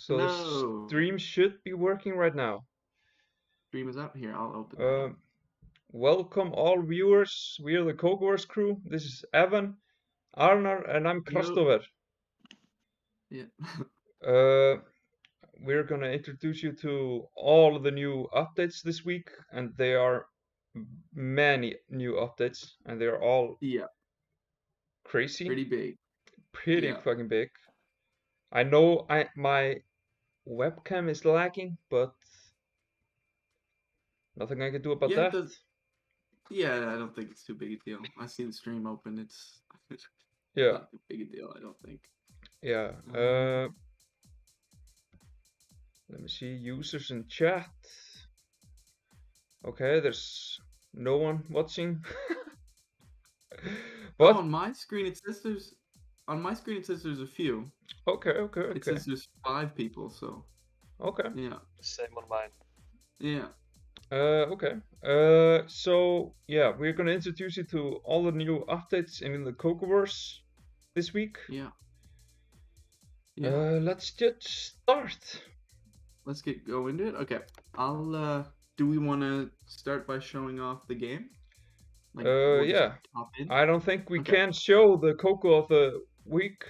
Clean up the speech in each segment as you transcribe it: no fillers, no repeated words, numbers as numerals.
So No. stream should be working right now. Stream is up here. I'll open that Uh, up. welcome all viewers. We are the Kogoverse crew. This is Evan, Arnar, and I'm Yo. Kostover. Yeah. Uh, we're gonna introduce you to all the new updates this week, and there are many new updates, and they're all Yeah. crazy, Pretty big. pretty Yeah. fucking big. I know my webcam is lagging, but nothing I can do about Yeah, it that. does. Yeah, I don't think it's too big a deal. I see the stream open. It's Yeah, not too big a deal, I don't think. yeah. Um, Let me see users in chat. Okay, there's no one watching. oh, But on my screen it says there's a few. okay, okay, It okay, says there's 5 people, so okay. yeah. Same on mine. Yeah. Okay. So yeah, we're gonna introduce you to all the new updates in the Kogoverse this week. Yeah. Yeah. Let's just start. Let's go into it. Okay. I'll do we want to start by showing off the game? Like we'll just Yeah. hop in. I don't think we Okay. can show the Coco of the week,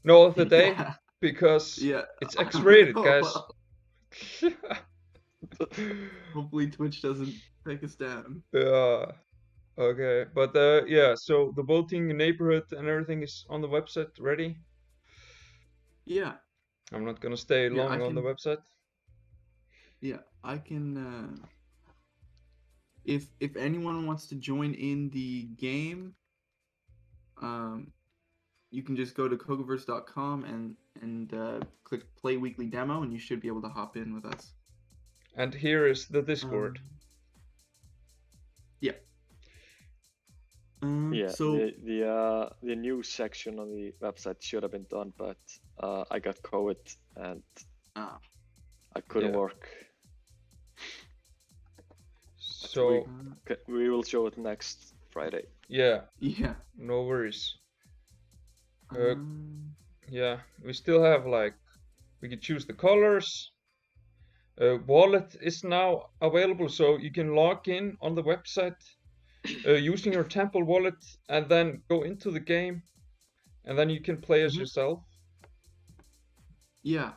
no, of the day, Yeah. because Yeah. it's X-rated, Oh, guys. hopefully Twitch doesn't take us down. Yeah. Okay, but yeah, so the voting neighborhood and everything is on the website ready. Yeah. I'm not gonna stay Yeah, long on the website. Yeah, I can if anyone wants to join in the game, you can just go to kogoverse.com and click play weekly demo and you should be able to hop in with us. And here is the Discord. Yeah. Yeah, so the news section on the website should have been done, but I got COVID and I couldn't work. So we will show it next Friday. Yeah. Yeah. No worries. Yeah, we still have like we can choose the colors. Wallet is now available, so you can log in on the website using your Temple wallet and then go into the game, and then you can play as yourself. Yeah.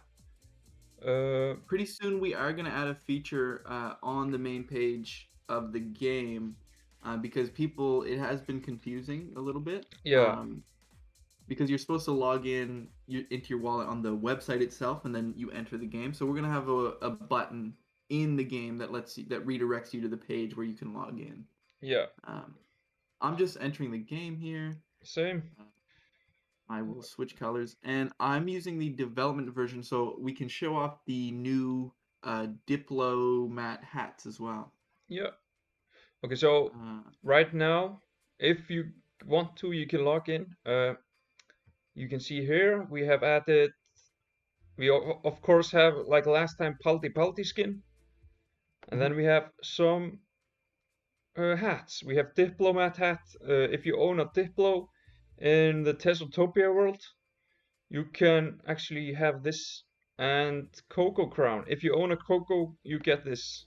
Uh, Pretty soon we are gonna add a feature on the main page of the game because it has been confusing a little bit. Yeah. Because you're supposed to log in into your wallet on the website itself, and then you enter the game. So we're gonna have a button in the game that redirects you to the page where you can log in. Yeah. I'm just entering the game here. Same. I will switch colors, and I'm using the development version, so we can show off the new diplomat hats as well. Yeah. Okay, so right now, if you want to, you can log in. You can see here we have added. We of course have like last time Palti skin, and then we have some hats. We have diplomat hat. If you own a diplo in the Tezotopia world, you can actually have this, and Coco crown. If you own a Coco, you get this.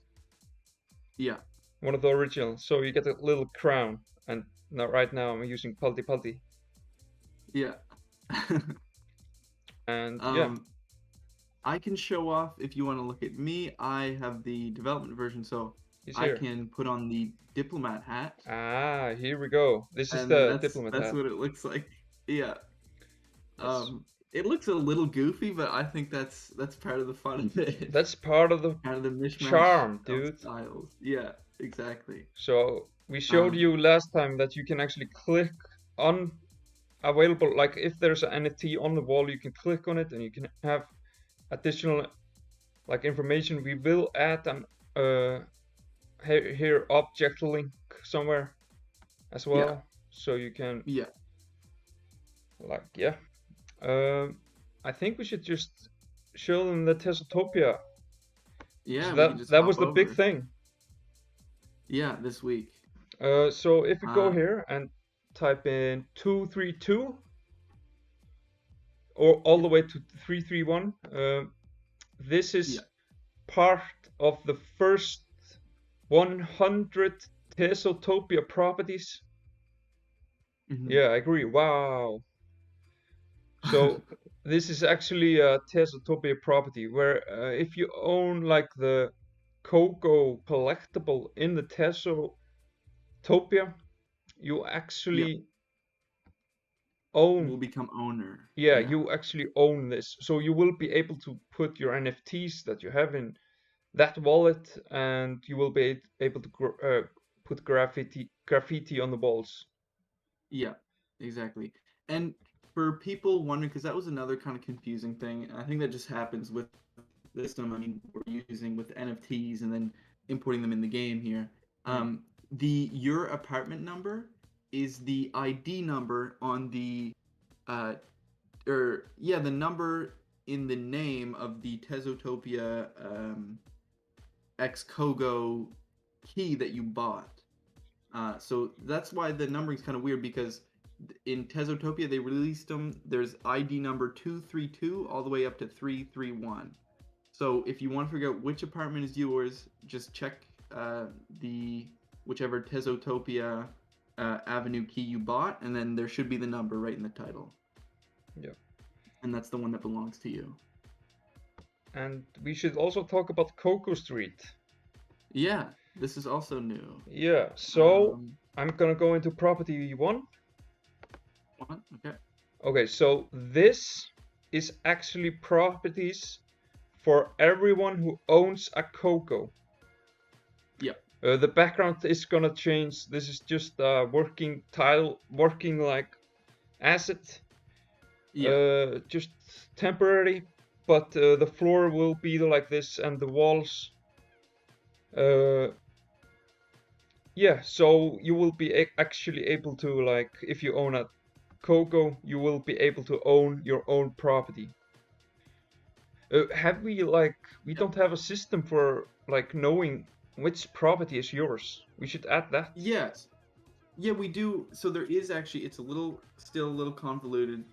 Yeah. One of the originals. So you get a little crown, and right now I'm using Palti. Yeah. And yeah. I can show off if you want to look at me. I have the development version, so I can put on the diplomat hat. Ah, here we go. This is the diplomat hat. That's what it looks like. Yeah. It looks a little goofy, but I think that's part of the fun of it. That's part of the charm, dude. Styles. Yeah, exactly. So we showed you last time that you can actually click on available, like if there's an NFT on the wall, you can click on it and you can have additional like information. We will add an here object link somewhere as well, so you can like I think we should just show them the Tezotopia. Yeah, so that was the big thing. Yeah, this week. So if we go here and type in 232, or all the way to 331. This is part of the first 100 Tezotopia properties. Yeah, I agree. Wow. So this is actually a Tezotopia property where if you own like the Kogo collectible in the Tezotopia, you actually own. Will become owner. Yeah, you actually own this. So you will be able to put your NFTs that you have in that wallet, and you will be able to put graffiti on the walls. Yeah, exactly. And for people wondering, because that was another kind of confusing thing, and I think that just happens with the system. I mean, we're using with NFTs and then importing them in the game here. Your apartment number is the ID number on the the number in the name of the Tezotopia X Kogo key that you bought. So that's why the numbering is kind of weird, because in Tezotopia they released them. There's ID number 232 all the way up to 331. So if you want to figure out which apartment is yours, just check the whichever Tezotopia Avenue key you bought, and then there should be the number right in the title. Yeah. And that's the one that belongs to you. And we should also talk about Coco Street. Yeah, this is also new. Yeah, so I'm gonna go into property 1. Okay. Okay, so this is actually properties for everyone who owns a Coco. Yeah. The background is gonna change. This is just a working tile, working like asset. Yeah. Just temporary, but the floor will be like this, and the walls. Yeah, so you will be actually able to, like, if you own a Kogo, you will be able to own your own property. Have we, like, we don't have a system for, like, knowing which property is yours. We should add that. Yes. Yeah, we do. So there is actually, it's still a little convoluted,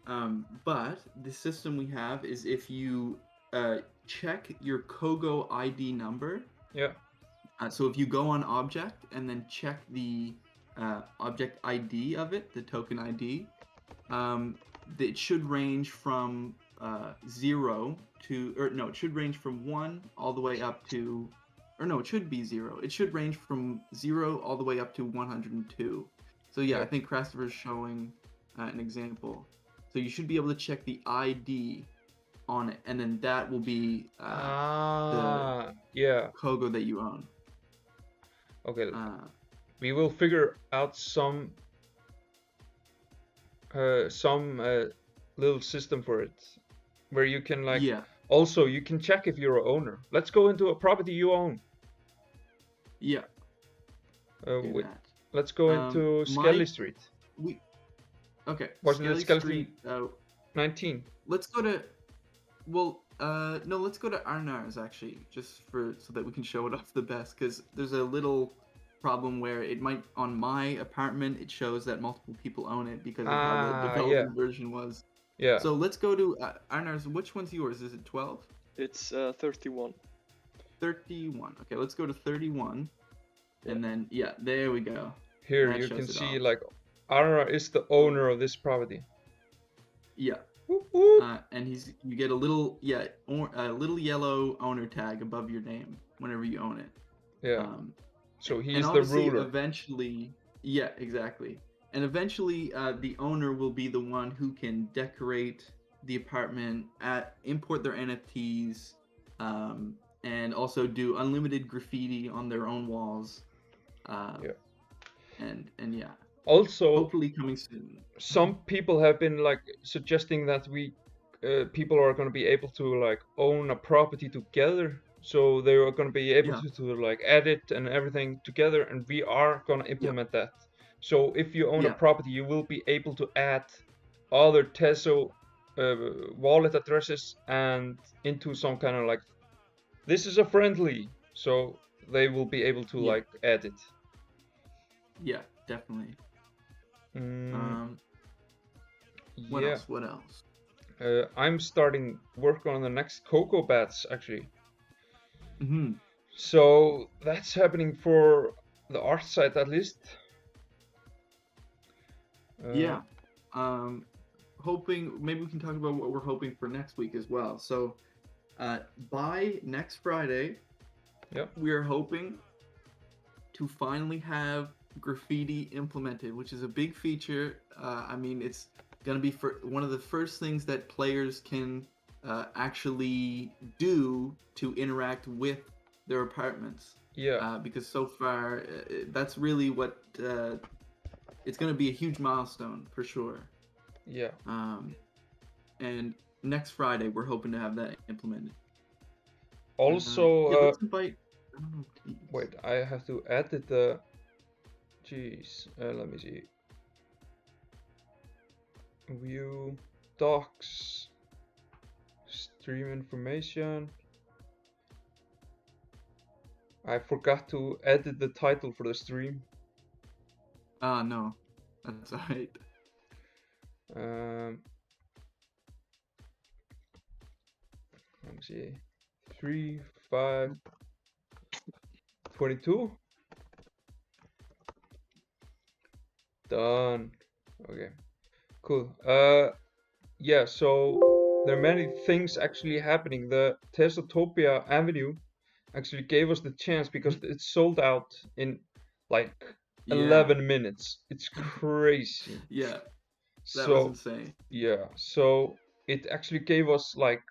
but the system we have is if you check your Kogo ID number. Yeah. So if you go on object and then check the object ID of it, the token ID, it should range from 0 to, or no, it should range from 1 all the way up to, or no, it should be 0. It should range from 0 all the way up to 102. So yeah, I think Christopher's showing an example. So you should be able to check the ID on it, and then that will be the Kogo that you own. Okay. We will figure out some little system for it, where you can, like, also you can check if you're an owner. Let's go into a property you own. Yeah. Let's go into Skelly Street. Okay. Wasn't it Skelly Street 19? Let's go to, well, no, let's go to Arnar's actually, just so that we can show it off the best, because there's a little problem where it might, on my apartment, it shows that multiple people own it because of how the development version was. Yeah. So let's go to Arnar's. Which one's yours? Is it 12? It's 31. 31. Okay, let's go to 31. And then, yeah, there we go. Here you can see, like, Arnar is the owner of this property. Yeah. And you get a little yellow owner tag above your name whenever you own it. Yeah. So he's the ruler. Eventually, yeah, exactly. And eventually, the owner will be the one who can decorate the apartment, import their NFTs, and also do unlimited graffiti on their own walls. And yeah. Also, hopefully coming soon. Some people have been, like, suggesting that people are going to be able to, like, own a property together. So they are going to be able to like edit and everything together, and we are going to implement that. So if you own a property, you will be able to add other Tezo wallet addresses and into some kind of, like, this is a friendly, so they will be able to like add it. Yeah, definitely. What else? I'm starting work on the next Coco batch actually. Mm-hmm. So that's happening for the art side at least. Yeah. Hoping maybe we can talk about what we're hoping for next week as well. So, by next Friday, Yep. we are hoping to finally have graffiti implemented, which is a big feature. I mean, it's gonna be for one of the first things that players can actually do to interact with their apartments. Yeah. Because so far, that's really what it's gonna be a huge milestone for sure. Yeah. And next Friday, we're hoping to have that implemented. Also, yeah, let's invite. I don't know, wait, I have to edit the. Jeez, let me see. View docs, stream information. I forgot to edit the title for the stream. No, that's alright. Let me see. 3, 5, 22. Done. Okay. Cool. Yeah, so there are many things actually happening. The Tezotopia Avenue actually gave us the chance because it's sold out in like 11 minutes. It's crazy. Yeah, that was So, insane. yeah, so it actually gave us like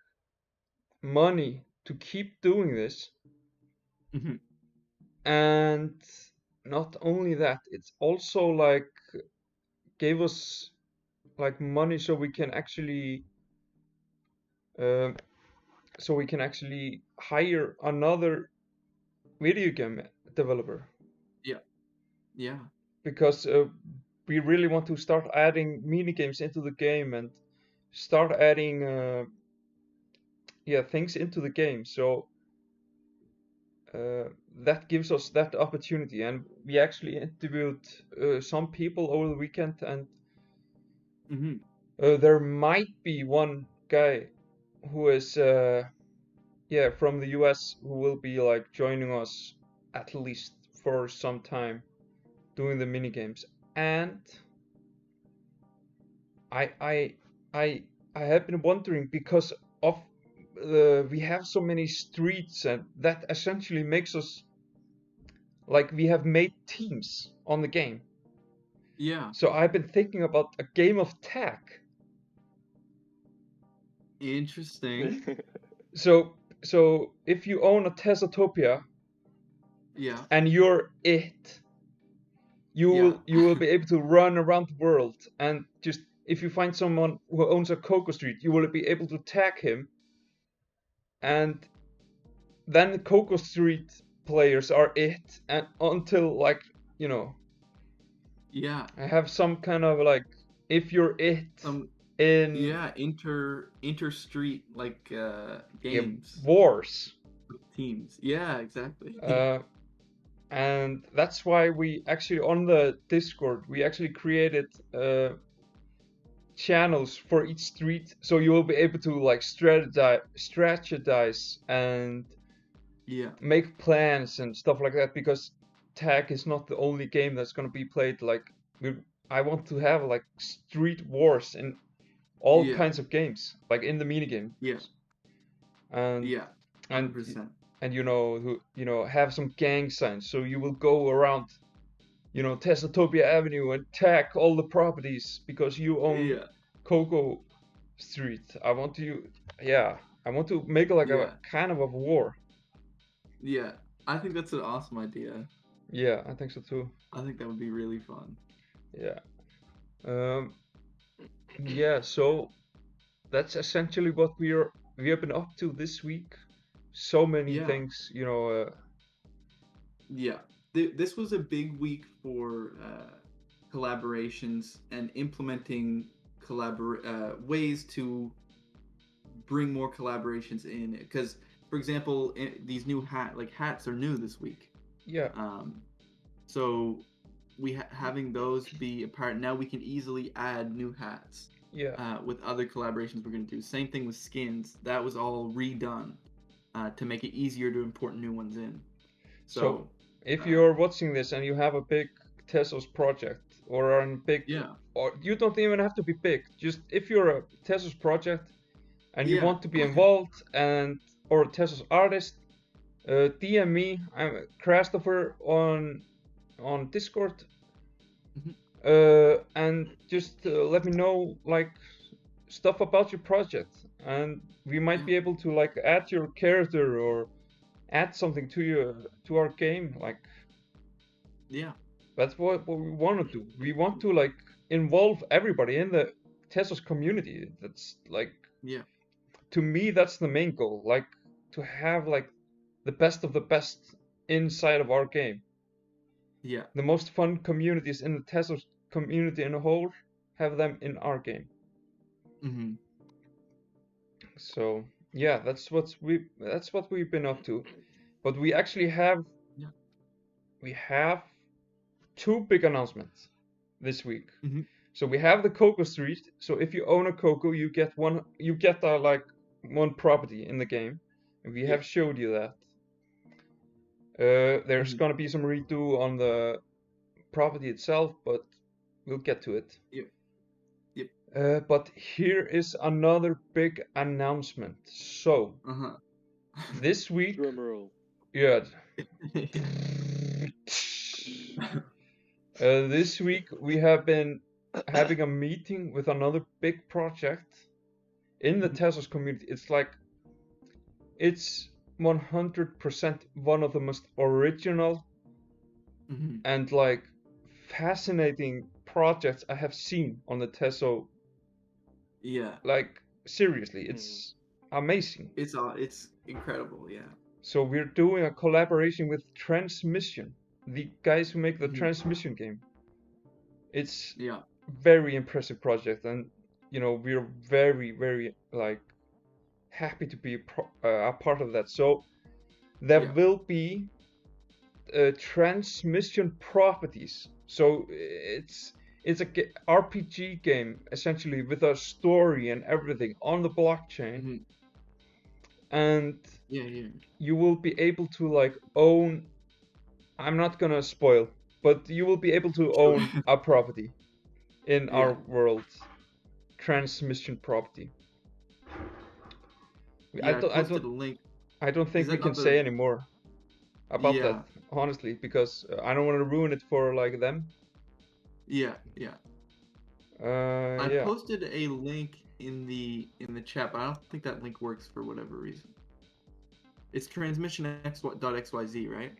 money to keep doing this. Mhm. And not only that, it's also like gave us like money so we can actually uh, hire another video game developer Yeah, yeah, because we really want to start adding mini games into the game and start adding things into the game. So that gives us that opportunity, and we actually interviewed some people over the weekend, and hmm there might be one guy who is from the US who will be like joining us at least for some time doing the mini games. And I I I I have been wondering because of we have so many streets, and that essentially makes us like we have made teams on the game. yeah. So I've been thinking about a game of tag. Interesting. So if you own a Tezotopia Yeah, and you're it, yeah, you will be able to run around the world, and just if you find someone who owns a Coco Street, you will be able to tag him, and then the Coco Street players are it, and until like you know, yeah. I have some kind of like if you're it in Yeah, inter street like yeah, games wars. with teams. Yeah, exactly. And that's why we actually on the Discord we actually created channels for each street, so you will be able to like strategize and Yeah, make plans and stuff like that, because tag is not the only game that's going to be played. Like I want to have like street wars in all yeah, kinds of games, like in the mini games, yeah, and yeah. and 100%. and have some gang signs, so you will go around Tezotopia Avenue and tag all the properties because you own Yeah, Coco Street. I want to make like a yeah, kind of a war. yeah. I think that's an awesome idea. Yeah, I think so too. I think that would be really fun. Yeah. Um, yeah, so that's essentially what we have been up to this week. So many Yeah, things, yeah. This was a big week for collaborations and implementing ways to bring more collaborations in. Because, for example, these new hats are new this week. yeah, So having those be a part now, we can easily add new hats. with other collaborations we're going to do. Same thing with skins. That was all redone to make it easier to import new ones in. So if you're watching this and you have a big Tezos project or a big, or you don't even have to be big. Just if you're a Tezos project and you want to be involved or a Tezos artist, DM me. I'm Christopher on Discord. And just let me know like stuff about your project, and we might be able to like add your character or add something to our game. Like, that's what we want to do. We want to like involve everybody in the Tezos community. That's like, to me, that's the main goal. Like, to have like the best of the best inside of our game. The most fun communities in the Tezos community in a whole, have them in our game. So yeah, that's what we've been up to. But we actually have we have two big announcements this week. So we have the Coco Street. So if you own a Coco, you get one property in the game. And we have showed you that. There's gonna be some redo on the property itself, but we'll get to it. But here is another big announcement. So this week, this week we have been having a meeting with another big project in the Tezos community. It's 100% one of the most original and like fascinating projects I have seen on the Tezo. Like, seriously, it's amazing. It's incredible, So we're doing a collaboration with Transmission, the guys who make the Transmission game. It's very impressive project, and you know, we're very, very like happy to be a part of that. So there will be Transmission properties. So it's a RPG game essentially with a story and everything on the blockchain. And you will be able to like own, I'm not gonna spoil, but you will be able to own a property in our world. Transmission property. I posted a link. I don't think we can say any more about that, honestly, because I don't want to ruin it for like them. I posted a link in the chat, but I don't think that link works for whatever reason. It's transmission.xyz, right?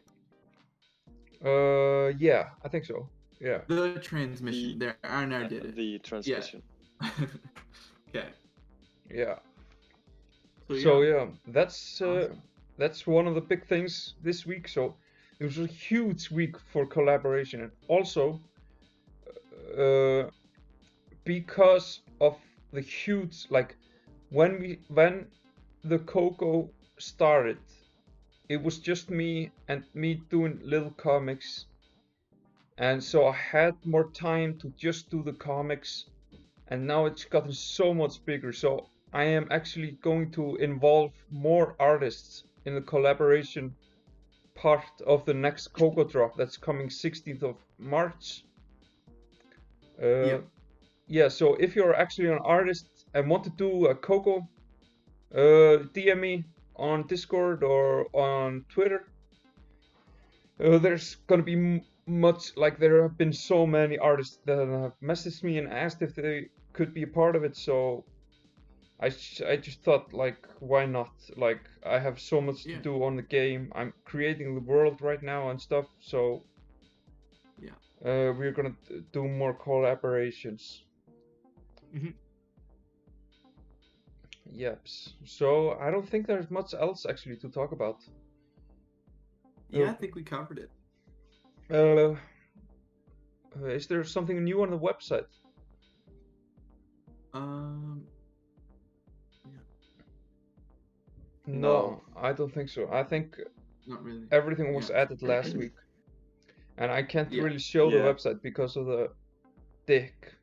Yeah, I think so. Yeah. The transmission. There, Arnar did it. The transmission. Okay. Yeah. So yeah, that's awesome. That's one of the big things this week. So it was a huge week for collaboration, and also because of the huge, like, when the Coco started, it was just me doing little comics, and so I had more time to just do the comics, and now it's gotten so much bigger. So I am actually going to involve more artists in the collaboration part of the next Coco drop that's coming 16th of March. So if you're actually an artist and want to do a Coco, DM me on Discord or on Twitter. There's gonna be there have been so many artists that have messaged me and asked if they could be a part of it, so I just thought, like, why not? Like, I have so much to do on the game. I'm creating the world right now and stuff, so we're gonna do more collaborations. Yep. So I don't think there's much else actually to talk about. I think we covered it. Is there something new on the website? No, I don't think so. I think not really. Everything was added last week, and I can't really show the website because of the dick.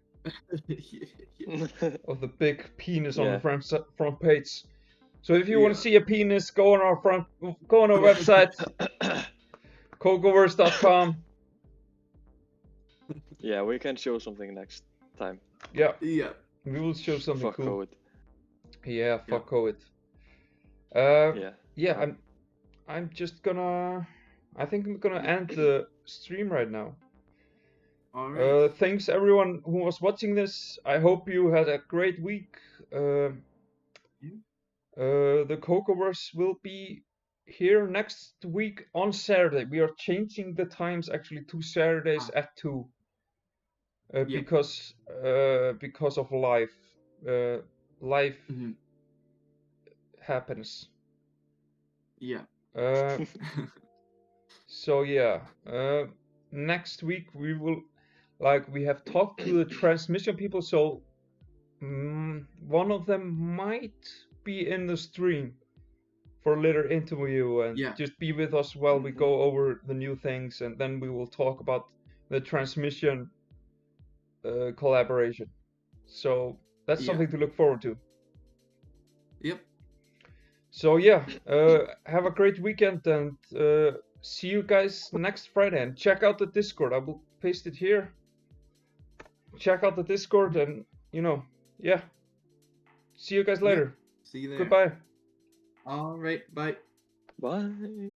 of the big penis on Yeah. the front page. So if you want Yeah. to see a penis, go on our website, Kogoverse.com. Yeah, we can show something next time. Yeah, Yeah. we will show something Fuck cool. COVID. Yeah, fuck COVID. Yeah. Yeah, I'm just gonna. I think I'm gonna end the stream right now. All right. Thanks everyone who was watching this. I hope you had a great week. The Kogoverse will be here next week on Saturday. We are changing the times actually to Saturdays at 2. Because of life. Life happens. Yeah. So yeah, next week we will, we have talked to the transmission people, so one of them might be in the stream for a little interview and just be with us while we go over the new things, and then we will talk about the transmission collaboration. So that's something to look forward to. Yep. So yeah, have a great weekend, and see you guys next Friday. And check out the Discord. I will paste it here. Check out the Discord, and yeah. See you guys later. See you there. Goodbye. All right. Bye. Bye.